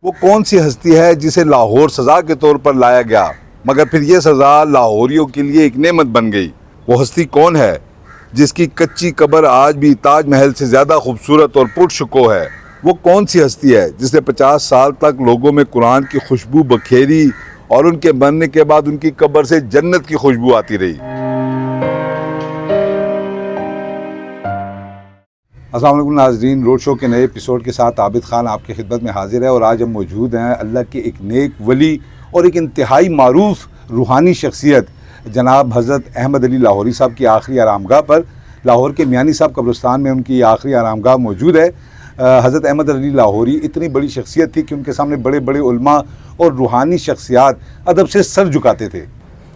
وہ کون سی ہستی ہے جسے لاہور سزا کے طور پر لایا گیا مگر پھر یہ سزا لاہوریوں کے لیے ایک نعمت بن گئی؟ وہ ہستی کون ہے جس کی کچی قبر آج بھی تاج محل سے زیادہ خوبصورت اور پرشکوہ ہے؟ وہ کون سی ہستی ہے جس نے 50 سال تک لوگوں میں قرآن کی خوشبو بکھیری اور ان کے مرنے کے بعد ان کی قبر سے جنت کی خوشبو آتی رہی؟ السلام علیکم ناظرین، روڈ شو کے نئے ایپیسوڈ کے ساتھ عابد خان آپ کی خدمت میں حاضر ہے، اور آج ہم موجود ہیں اللہ کے ایک نیک ولی اور ایک انتہائی معروف روحانی شخصیت جناب حضرت احمد علی لاہوری صاحب کی آخری آرامگاہ پر۔ لاہور کے میانی صاحب قبرستان میں ان کی آخری آرامگاہ موجود ہے۔ حضرت احمد علی لاہوری اتنی بڑی شخصیت تھی کہ ان کے سامنے بڑے بڑے علماء اور روحانی شخصیات ادب سے سر جھکاتے تھے۔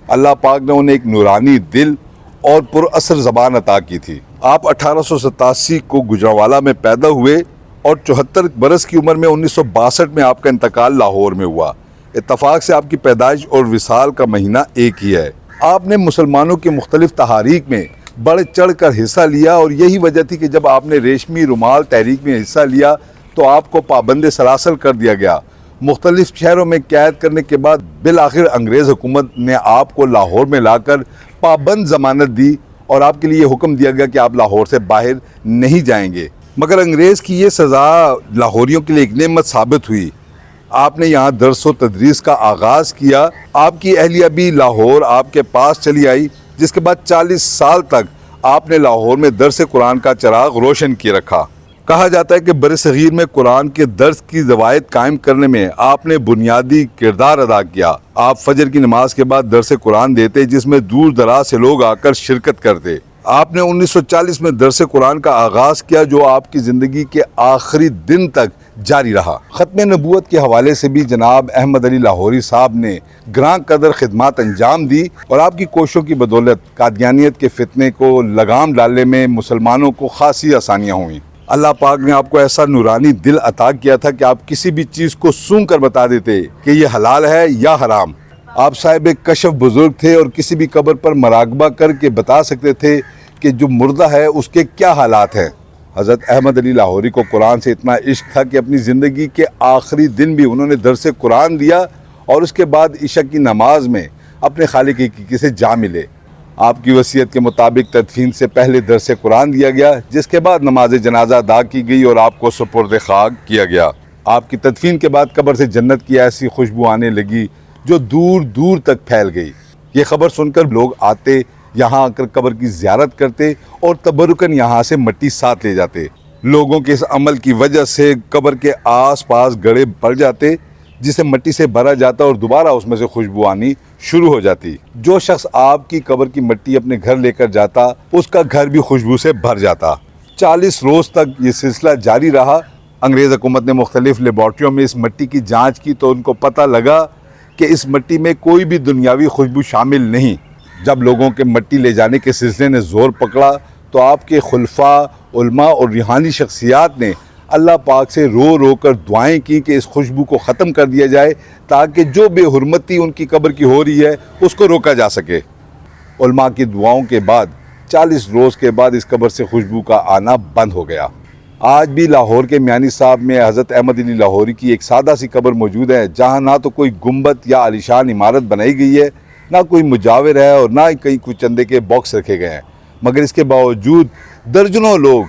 اللہ پاک نے انہیں ایک نورانی دل اور پر اثر زبان عطا کی تھی۔ آپ 1887 کو گجرانوالہ میں پیدا ہوئے اور 74 برس کی عمر میں 1962 میں آپ کا انتقال لاہور میں ہوا۔ اتفاق سے آپ کی پیدائش اور وصال کا مہینہ ایک ہی ہے۔ آپ نے مسلمانوں کے مختلف تحاریک میں بڑھ چڑھ کر حصہ لیا، اور یہی وجہ تھی کہ جب آپ نے ریشمی رومال تحریک میں حصہ لیا تو آپ کو پابند سلاسل کر دیا گیا۔ مختلف شہروں میں قید کرنے کے بعد بالآخر انگریز حکومت نے آپ کو لاہور میں لا کر پابند ضمانت دی، اور آپ کے لیے یہ حکم دیا گیا کہ آپ لاہور سے باہر نہیں جائیں گے۔ مگر انگریز کی یہ سزا لاہوریوں کے لیے ایک نعمت ثابت ہوئی۔ آپ نے یہاں درس و تدریس کا آغاز کیا۔ آپ کی اہلیہ بھی لاہور آپ کے پاس چلی آئی، جس کے بعد 40 سال تک آپ نے لاہور میں درس قرآن کا چراغ روشن کیے رکھا۔ کہا جاتا ہے کہ برصغیر میں قرآن کے درس کی روایت قائم کرنے میں آپ نے بنیادی کردار ادا کیا۔ آپ فجر کی نماز کے بعد درس قرآن دیتے، جس میں دور دراز سے لوگ آ کر شرکت کرتے۔ آپ نے 1940 میں درس قرآن کا آغاز کیا، جو آپ کی زندگی کے آخری دن تک جاری رہا۔ ختم نبوت کے حوالے سے بھی جناب احمد علی لاہوری صاحب نے گراں قدر خدمات انجام دی، اور آپ کی کوششوں کی بدولت قادیانیت کے فتنے کو لگام ڈالنے میں مسلمانوں کو خاصی آسانیاں ہوئیں۔ اللہ پاک نے آپ کو ایسا نورانی دل عطا کیا تھا کہ آپ کسی بھی چیز کو سونگ کر بتا دیتے کہ یہ حلال ہے یا حرام۔ آپ صاحب کشف بزرگ تھے، اور کسی بھی قبر پر مراقبہ کر کے بتا سکتے تھے کہ جو مردہ ہے اس کے کیا حالات ہیں۔ حضرت احمد علی لاہوری کو قرآن سے اتنا عشق تھا کہ اپنی زندگی کے آخری دن بھی انہوں نے درس قرآن دیا، اور اس کے بعد عشاء کی نماز میں اپنے خالق حقیقی سے جا ملے۔ آپ کی وصیت کے مطابق تدفین سے پہلے درس قرآن دیا گیا، جس کے بعد نماز جنازہ ادا کی گئی اور آپ کو سپرد خاک کیا گیا۔ آپ کی تدفین کے بعد قبر سے جنت کی ایسی خوشبو آنے لگی جو دور دور تک پھیل گئی۔ یہ خبر سن کر لوگ آتے، یہاں آ کر قبر کی زیارت کرتے، اور تبرکاً یہاں سے مٹی ساتھ لے جاتے۔ لوگوں کے اس عمل کی وجہ سے قبر کے آس پاس گڑھے بڑھ جاتے، جسے مٹی سے بھرا جاتا اور دوبارہ اس میں سے خوشبو آنی شروع ہو جاتی۔ جو شخص آپ کی قبر کی مٹی اپنے گھر لے کر جاتا، اس کا گھر بھی خوشبو سے بھر جاتا۔ 40 روز تک یہ سلسلہ جاری رہا۔ انگریز حکومت نے مختلف لیبارٹریوں میں اس مٹی کی جانچ کی تو ان کو پتہ لگا کہ اس مٹی میں کوئی بھی دنیاوی خوشبو شامل نہیں۔ جب لوگوں کے مٹی لے جانے کے سلسلے نے زور پکڑا تو آپ کے خلفاء، علماء اور روحانی شخصیات نے اللہ پاک سے رو رو کر دعائیں کی کہ اس خوشبو کو ختم کر دیا جائے، تاکہ جو بے حرمتی ان کی قبر کی ہو رہی ہے اس کو روکا جا سکے۔ علماء کی دعاؤں کے بعد 40 روز کے بعد اس قبر سے خوشبو کا آنا بند ہو گیا۔ آج بھی لاہور کے میانی صاحب میں حضرت احمد علی لاہوری کی ایک سادہ سی قبر موجود ہے، جہاں نہ تو کوئی گنبد یا عالیشان عمارت بنائی گئی ہے، نہ کوئی مجاور ہے، اور نہ ہی کہیں کوئی چندے کے باکس رکھے گئے ہیں۔ مگر اس کے باوجود درجنوں لوگ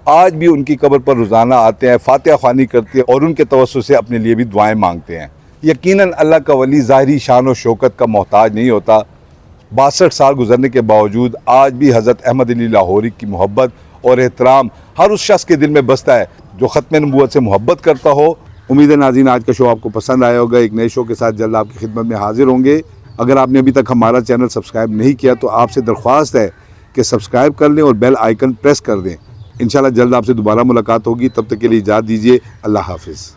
آج بھی ان کی قبر پر روزانہ آتے ہیں، فاتحہ خوانی کرتے ہیں، اور ان کے توسل سے اپنے لیے بھی دعائیں مانگتے ہیں۔ یقیناً اللہ کا ولی ظاہری شان و شوکت کا محتاج نہیں ہوتا۔ 62 سال گزرنے کے باوجود آج بھی حضرت احمد علی لاہوری کی محبت اور احترام ہر اس شخص کے دل میں بستا ہے جو ختم نبوت سے محبت کرتا ہو۔ امید ہے ناظرین آج کا شو آپ کو پسند آیا ہوگا۔ ایک نئے شو کے ساتھ جلد آپ کی خدمت میں حاضر ہوں گے۔ اگر آپ نے ابھی تک ہمارا چینل سبسکرائب نہیں کیا تو آپ سے درخواست ہے کہ سبسکرائب کر لیں اور بیل آئیکن پریس کر دیں۔ انشاءاللہ جلد آپ سے دوبارہ ملاقات ہوگی، تب تک کے لیے اجازت دیجیے۔ اللہ حافظ۔